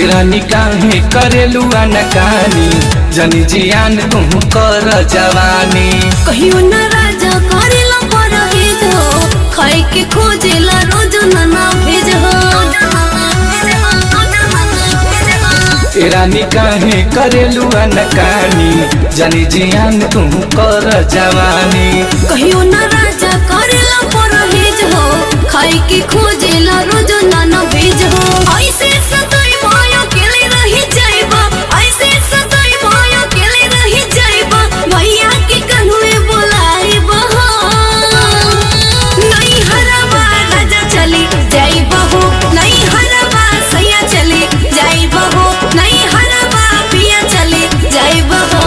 रानी काहे करेलू अनकानी जनी जियान तुम कर जवानी कहियो न राजा करेला परहेज हो खाए के खोजेला रोज ना भेज हो रानी काहे करेलू अनकानी जनी जियान तुम कर जवानी कहियो न राजा करेला परहेज हो खाए के खोजेला रोज ना भेज हो ऐसे सताई भयो केले रही जाइबा ऐसे सताई भयो केले रही जाइबा भैया के कन्हुए बोलाइबा नहीं हरबा राजा चली जाइबा हो नहीं हरबा सैया चली जाइबा हो नहीं हरबा पिया चली जाइबा हो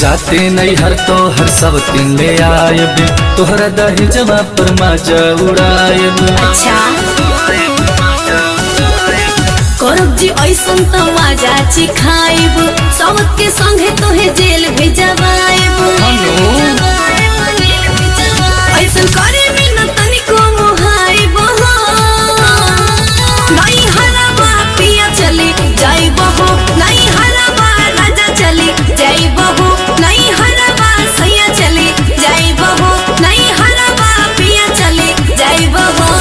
जाते नहीं हर तो हर सब तीन ले आयब तोहरा दहेजवा पर माजा उड़ायब। अच्छा करब जी ऐसन त मजा चिखाइब सबके संगे तोहे जेल भेजवाइब ऐसन करे बिना तनिको मोहाइब नहीं हरबा पिया चली जाइब हो नहीं हरबा राजा चली जाइब हो नहीं हरबा सैया चली जाइब हो नहीं हरबा पिया चली जाइब हो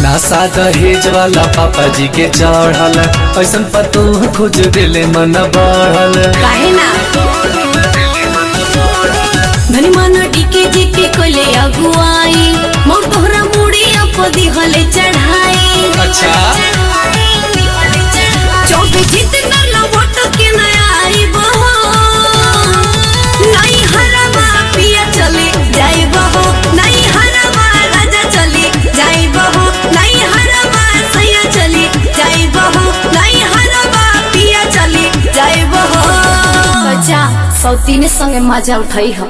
नासा दहेज वाला पापा जी के चढ़ल ऐसन पतो खोज दिले मन बढ़ल काहे ना धनी मन डीके जीके कोले अगुआई मोर तोहरा मुड़ी अपदी हले चढ़ाई अच्छा चौबे जितना लो वोट के नया आई बहो नहीं हरबा पिया चले जाई बहो नहीं हरबा राजा चले जाई बहो नहीं हरबा सैया चले जाई बहो नहीं हरबा पिया चले जाई बहो बच्चा सौतीने संगे मजा उठाई हो।